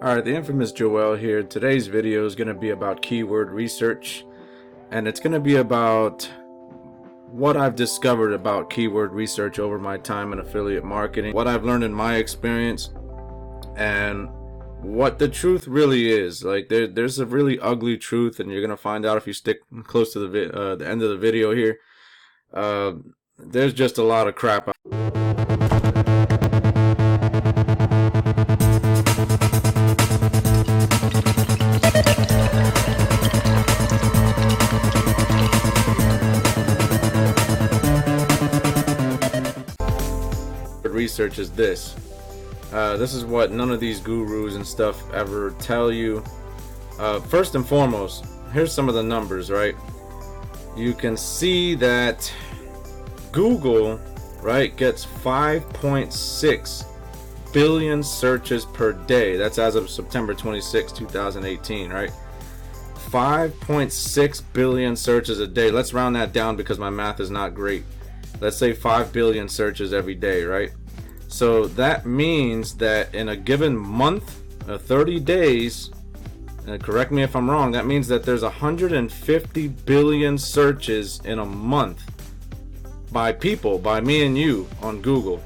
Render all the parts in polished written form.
Alright, the infamous Joel here. Today's video is going to be about keyword research, and it's going to be about what I've discovered about keyword research over my time in affiliate marketing, what I've learned in my experience, and what the truth really is. Like there's a really ugly truth, and you're going to find out if you stick close to the end of the video here. There's just a lot of crap out. Research is this. This is what none of these gurus and stuff ever tell you. First and foremost, here's some of the numbers, right? You can see that Google, right, gets 5.6 billion searches per day. That's as of September 26, 2018, right? 5.6 billion searches a day. Let's round that down because my math is not great. Let's say 5 billion searches every day, right? So that means that in a given month, 30 days, correct me if I'm wrong, that means that there's 150 billion searches in a month by people, by me and you on Google,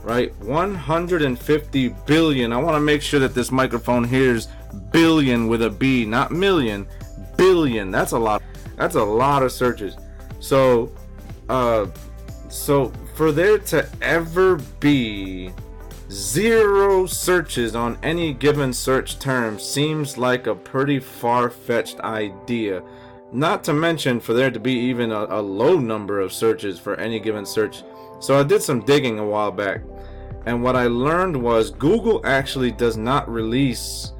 right? 150 billion. I want to make sure that this microphone hears billion with a B, not million, billion. That's a lot. That's a lot of searches. So for there to ever be 0 searches on any given search term seems like a pretty far-fetched idea. Not to mention for there to be even a low number of searches for any given search. So I did some digging a while back, and what I learned was Google actually does not release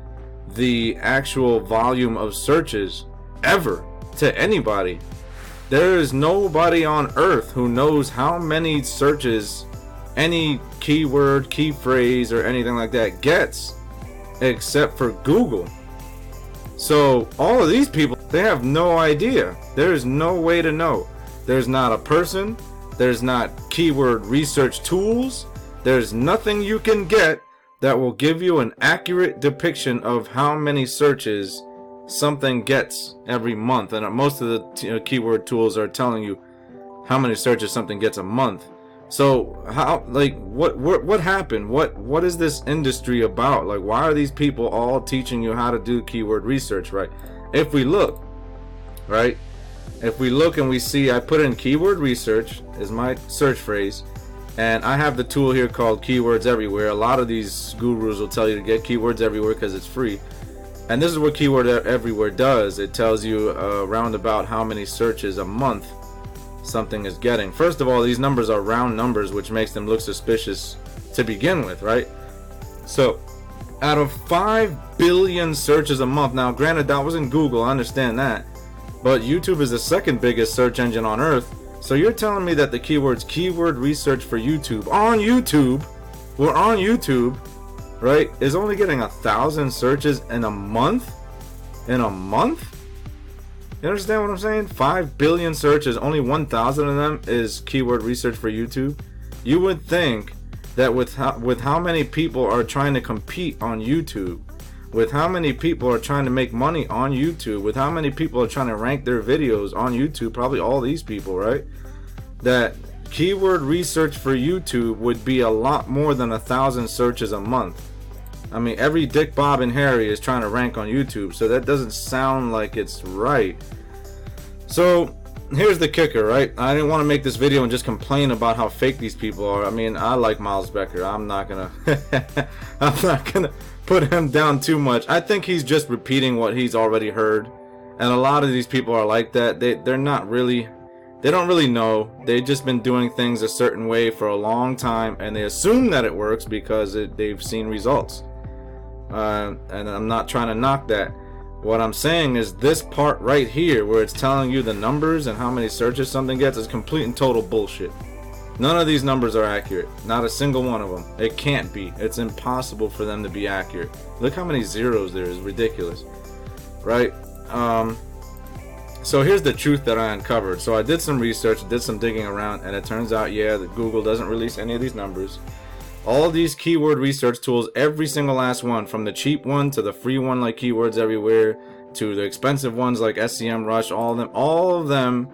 the actual volume of searches ever to anybody. There is nobody on earth who knows how many searches any keyword, key phrase, or anything like that gets except for Google. So all of these people, they have no idea. There is no way to know. There's not a person, there's not keyword research tools, there's nothing you can get that will give you an accurate depiction of how many searches something gets every month. And most of the keyword tools are telling you how many searches something gets a month. So how, like, what happened? What is this industry about? Like, why are these people all teaching you how to do keyword research, right? If we look, right, if we look and we see, I put in keyword research is my search phrase, and I have the tool here called Keywords Everywhere. A lot of these gurus will tell you to get Keywords Everywhere because it's free. And this is what Keyword Everywhere does. It tells you around about how many searches a month something is getting. First of all, these numbers are round numbers, which makes them look suspicious to begin with, right? So out of 5 billion searches a month, now granted that wasn't Google, I understand that, but YouTube is the second biggest search engine on earth. So you're telling me that the keywords keyword research for YouTube on YouTube, we're on YouTube, right, is only getting 1,000 searches in a month? In a month? You understand what I'm saying? 5 billion searches, only 1,000 of them is keyword research for YouTube. You would think that with how many people are trying to compete on YouTube, with how many people are trying to make money on YouTube, with how many people are trying to rank their videos on YouTube, probably all these people, right, that keyword research for YouTube would be a lot more than 1,000 searches a month. I mean, every Dick, Bob, and Harry is trying to rank on YouTube, so that doesn't sound like it's right. So here's the kicker, right? I didn't want to make this video and just complain about how fake these people are. I mean, I like Miles Becker. I'm not gonna put him down too much. I think he's just repeating what he's already heard, and a lot of these people are like that. They don't really know. They've just been doing things a certain way for a long time, and they assume that it works because they've seen results. And I'm not trying to knock that. What I'm saying is this part right here, where it's telling you the numbers and how many searches something gets, is complete and total bullshit. None of these numbers are accurate. Not a single one of them. It can't be. It's impossible for them to be accurate. Look how many zeros there is. Ridiculous, right? So here's the truth that I uncovered. So I did some research, did some digging around, and it turns out, yeah, that Google doesn't release any of these numbers. All these keyword research tools, every single last one, from the cheap one to the free one like Keywords Everywhere, to the expensive ones like SEM Rush, all of them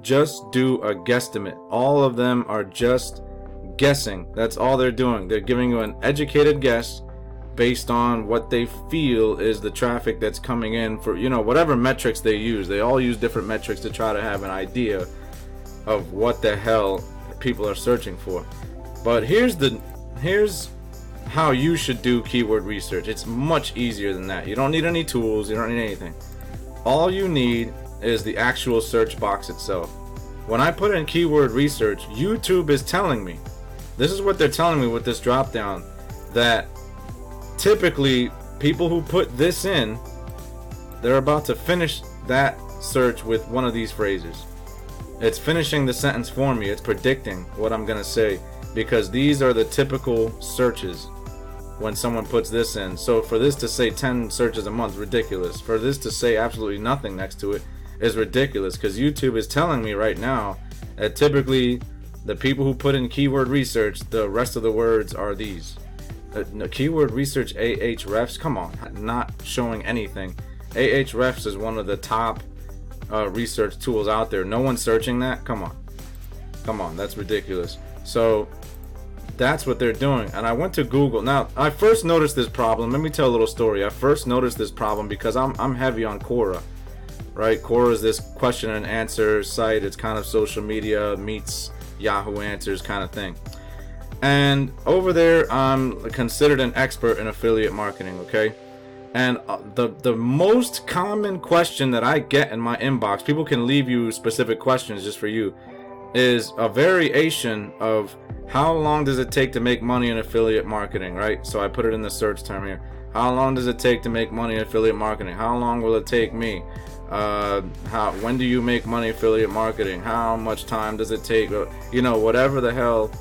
just do a guesstimate. All of them are just guessing. That's all they're doing. They're giving you an educated guess based on what they feel is the traffic that's coming in for, whatever metrics they use. They all use different metrics to try to have an idea of what the hell people are searching for. But here's how you should do keyword research. It's much easier than that. You don't need any tools, you don't need anything. All you need is the actual search box itself. When I put in keyword research, YouTube is telling me, this is what they're telling me with this drop down, that typically people who put this in, they're about to finish that search with one of these phrases. It's finishing the sentence for me. It's predicting what I'm gonna say, because these are the typical searches when someone puts this in. So for this to say 10 searches a month, ridiculous. For this to say absolutely nothing next to it is ridiculous, because YouTube is telling me right now that typically the people who put in keyword research, the rest of the words are these. Keyword research Ahrefs, come on, not showing anything. Ahrefs is one of the top research tools out there. No one's searching that. Come on, that's ridiculous. So that's what they're doing. And I went to Google. Now, I first noticed this problem. Let me tell a little story. I first noticed this problem because I'm heavy on Quora, right? Quora is this question and answer site. It's kind of social media meets Yahoo Answers kind of thing. And over there, I'm considered an expert in affiliate marketing, okay? And the most common question that I get in my inbox, people can leave you specific questions just for you, is a variation of how long does it take to make money in affiliate marketing, right? So I put it in the search term here. How long does it take to make money in affiliate marketing? How long will it take me? When do you make money affiliate marketing? How much time does it take? Whatever the hell.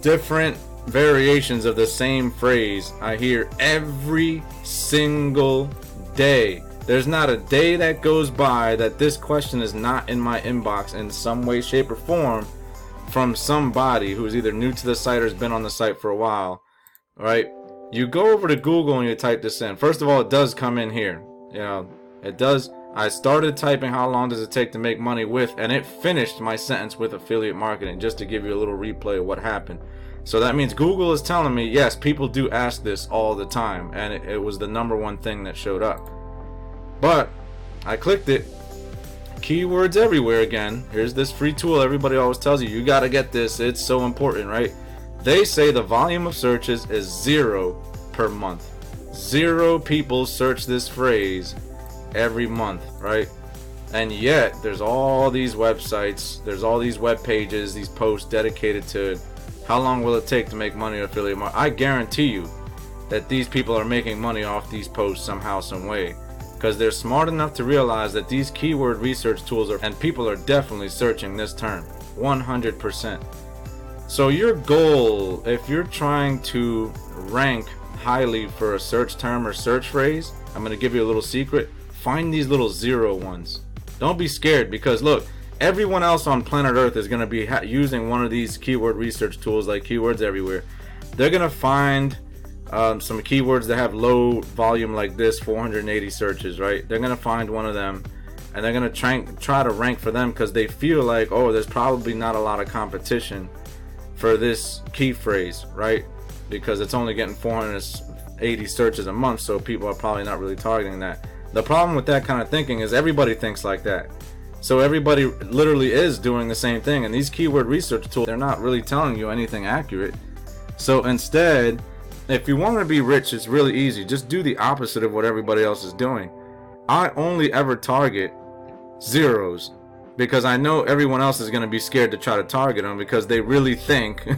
Different variations of the same phrase I hear every single day. There's not a day that goes by that this question is not in my inbox in some way, shape, or form from somebody who's either new to the site or has been on the site for a while, right? You go over to Google and you type this in. First of all, it does come in here. It does. I started typing how long does it take to make money with, and it finished my sentence with affiliate marketing, just to give you a little replay of what happened. So that means Google is telling me, yes, people do ask this all the time, and it was the #1 thing that showed up. But I clicked it. Keywords Everywhere again. Here's this free tool everybody always tells you gotta get this, it's so important, right? They say the volume of searches is 0 per month. 0 people search this phrase every month, right? And yet there's all these websites, there's all these web pages, these posts dedicated to how long will it take to make money in affiliate marketing. I guarantee you that these people are making money off these posts somehow, some way, because they're smart enough to realize that these keyword research tools and people are definitely searching this term 100%. So your goal, if you're trying to rank highly for a search term or search phrase, I'm going to give you a little secret. Find these little 0 ones. Don't be scared, because look, everyone else on planet Earth is going to be using one of these keyword research tools like Keywords Everywhere. They're going to find some keywords that have low volume like this, 480 searches, right? They're going to find one of them, and they're going to try to rank for them, because they feel like, oh, there's probably not a lot of competition for this key phrase, right? Because it's only getting 480 searches a month, so people are probably not really targeting that. The problem with that kind of thinking is everybody thinks like that. So everybody literally is doing the same thing, and these keyword research tools, they're not really telling you anything accurate. So instead, if you want to be rich, it's really easy. Just do the opposite of what everybody else is doing. I only ever target zeros, because I know everyone else is going to be scared to try to target them, because they really think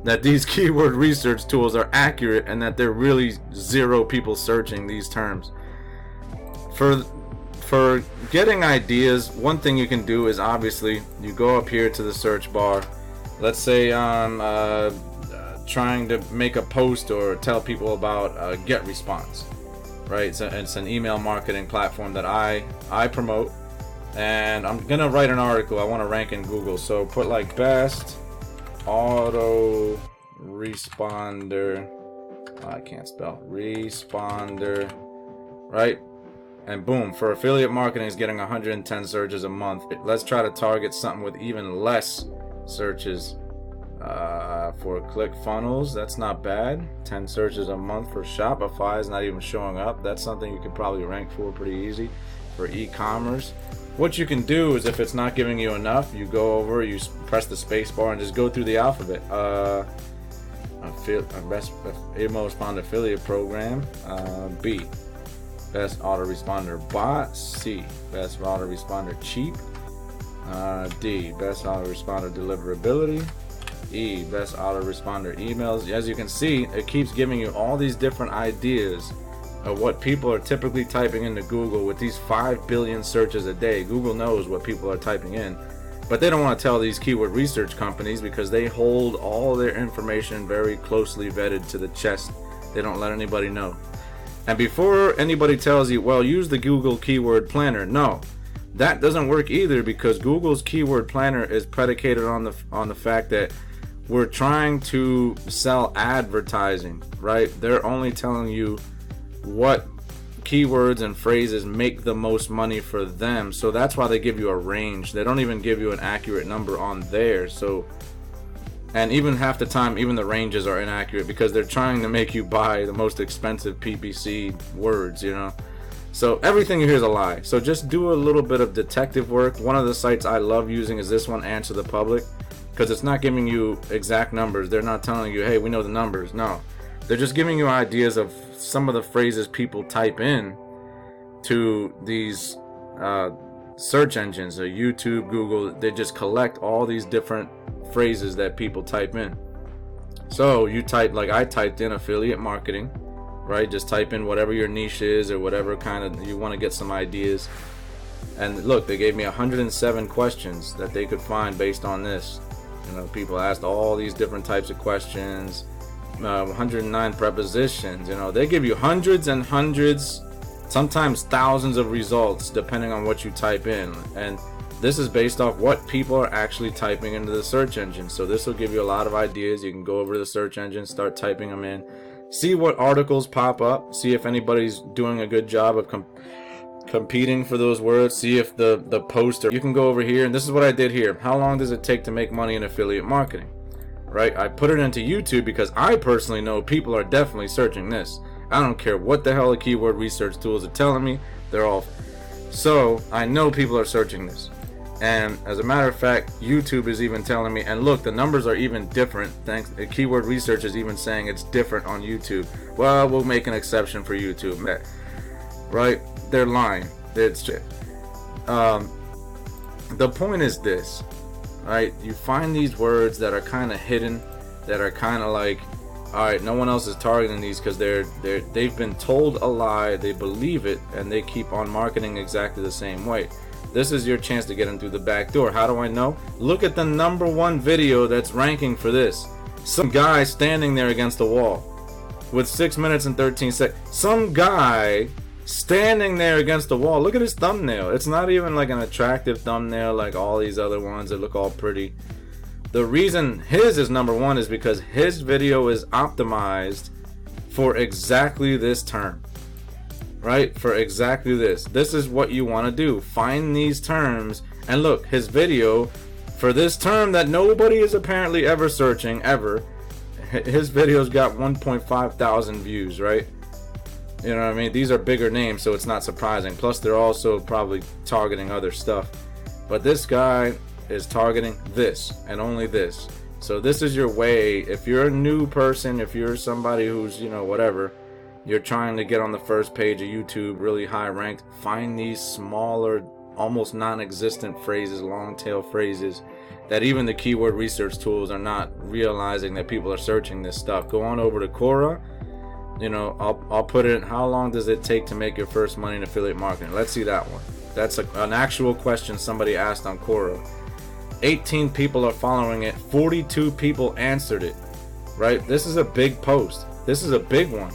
that these keyword research tools are accurate and that they're really 0 people searching these terms. For getting ideas, one thing you can do is obviously you go up here to the search bar. Let's say I'm trying to make a post or tell people about GetResponse, right? So it's an email marketing platform that I promote, and I'm gonna write an article. I want to rank in Google, so put like best auto responder. Oh, I can't spell responder, right? And boom, for affiliate marketing is getting 110 searches a month. Let's try to target something with even less searches. For ClickFunnels, that's not bad. 10 searches a month for Shopify is not even showing up. That's something you can probably rank for pretty easy. For e-commerce, what you can do is, if it's not giving you enough, you go over, you press the space bar and just go through the alphabet. Best autoresponder affiliate program. B, best autoresponder bot. C, best autoresponder cheap. D, best autoresponder deliverability. E, best autoresponder emails. As you can see, it keeps giving you all these different ideas of what people are typically typing into Google. With these 5 billion searches a day, Google knows what people are typing in, but they don't want to tell these keyword research companies because they hold all their information very closely vetted to the chest. They don't let anybody know. And before anybody tells you, well, use the Google Keyword Planner, no, that doesn't work either, because Google's Keyword Planner is predicated on the fact that we're trying to sell advertising, right? They're only telling you what keywords and phrases make the most money for them. So that's why they give you a range. They don't even give you an accurate number on there. So, and even half the time, even the ranges are inaccurate because they're trying to make you buy the most expensive PPC words, you know? So everything you hear is a lie. So just do a little bit of detective work. One of the sites I love using is this one, Answer the Public, because it's not giving you exact numbers. They're not telling you, hey, we know the numbers. No, they're just giving you ideas of some of the phrases people type in to these search engines, YouTube, Google. They just collect all these different phrases that people type in. So you type, like I typed in affiliate marketing, right? Just type in whatever your niche is or whatever kind of you want to get some ideas. And look, they gave me 107 questions that they could find based on this. You know, people asked all these different types of questions. 109 prepositions. You know, they give you hundreds and hundreds, sometimes thousands of results depending on what you type in. And this is based off what people are actually typing into the search engine. So this will give you a lot of ideas. You can go over to the search engine, start typing them in, see what articles pop up, see if anybody's doing a good job of competing for those words, see if the poster. You can go over here, and this is what I did here. How long does it take to make money in affiliate marketing? Right? I put it into YouTube because I personally know people are definitely searching this. I don't care what the hell the keyword research tools are telling me, they're all. So I know people are searching this. And as a matter of fact, YouTube is even telling me, and look, the numbers are even different. Thanks, the keyword research is even saying it's different on YouTube. Well, we'll make an exception for YouTube, right? They're lying. It's the point is this, right? You find these words that are kind of hidden, that are kind of like, all right, no one else is targeting these because they've been told a lie, they believe it, and they keep on marketing exactly the same way. This is your chance to get in through the back door. How do I know? Look at the #1 video that's ranking for this. Some guy standing there against the wall with 6 minutes and 13 seconds. Some guy standing there against the wall. Look at his thumbnail. It's not even like an attractive thumbnail like all these other ones that look all pretty. The reason his is #1 is because his video is optimized for exactly this term. Right? For exactly this. This is what you want to do. Find these terms. And look, his video for this term that nobody is apparently ever searching, ever. His video's got 1.5 thousand views, right? You know what I mean? These are bigger names, so it's not surprising. Plus, they're also probably targeting other stuff. But this guy is targeting this and only this. So this is your way. If you're a new person, if you're somebody who's, you know, whatever, you're trying to get on the first page of YouTube, really high ranked, find these smaller, almost non-existent phrases, long tail phrases that even the keyword research tools are not realizing that people are searching this stuff. Go on over to Quora. You know, I'll put it in, how long does it take to make your first money in affiliate marketing? Let's see that one. That's an actual question somebody asked on Quora. 18 people are following it. 42 people answered it. Right? This is a big post. This is a big one.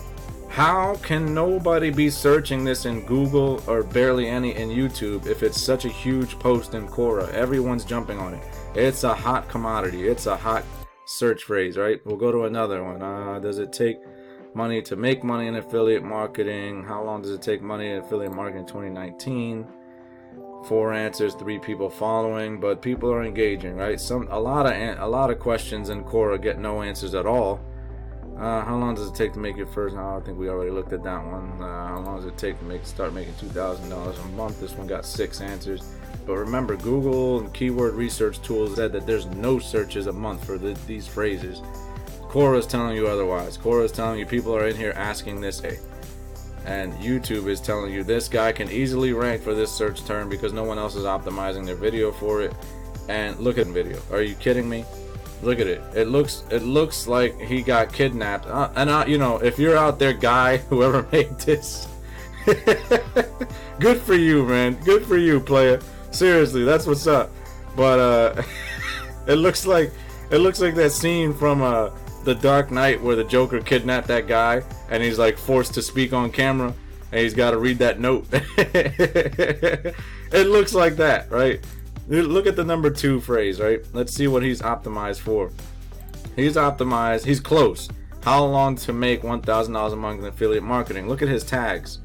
How can nobody be searching this in Google or barely any in YouTube if it's such a huge post in Quora? Everyone's jumping on it. It's a hot commodity. It's a hot search phrase, right? We'll go to another one. Does it take money to make money in affiliate marketing? How long does it take money in affiliate marketing in 2019? 4 answers, 3 people following, but people are engaging, right? A lot of questions in Quora get no answers at all. How long does it take to make your first? I think we already looked at that one. How long does it take to start making $2,000 a month? This one got 6 answers. But remember, Google and keyword research tools said that there's no searches a month for these phrases. Quora is telling you otherwise. Quora is telling you people are in here asking this, and YouTube is telling you this guy can easily rank for this search term because no one else is optimizing their video for it. And look at the video. Are you kidding me? Look at it. It looks like he got kidnapped. You know, if you're out there, guy, whoever made this, good for you, man. Good for you, player. Seriously, that's what's up. But it looks like that scene from The Dark Knight where the Joker kidnapped that guy and he's like forced to speak on camera and he's got to read that note. It looks like that, right? Look at the number 2 phrase, right? Let's see what he's optimized for. He's optimized. He's close. How long to make $1,000 a month in affiliate marketing? Look at his tags,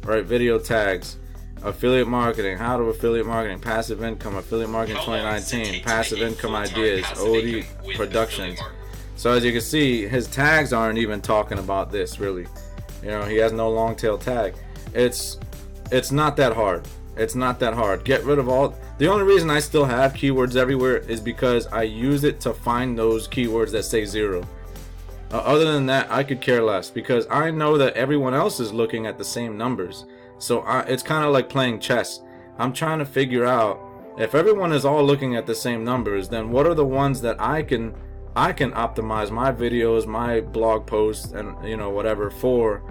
right? Video tags. Affiliate marketing. How to affiliate marketing. Passive income. Affiliate marketing 2019. Passive income ideas. OD productions. So as you can see, his tags aren't even talking about this really. You know, he has no long tail tag. It's not that hard. It's not that hard. Get rid of all. The only reason I still have keywords everywhere is because I use it to find those keywords that say 0. Other than that, I could care less because I know that everyone else is looking at the same numbers. So it's kind of like playing chess. I'm trying to figure out if everyone is all looking at the same numbers, then what are the ones that I can optimize my videos, my blog posts, and you know whatever for,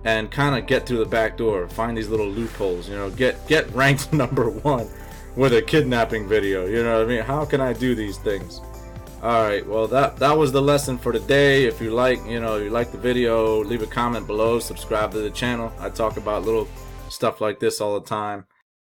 and kind of get through the back door, find these little loopholes, you know, get ranked number 1 with a kidnapping video. You know what I mean? How can I do these things? All right, well that was the lesson for today. If you like the video, leave a comment below, subscribe to the channel. I talk about little stuff like this all the time.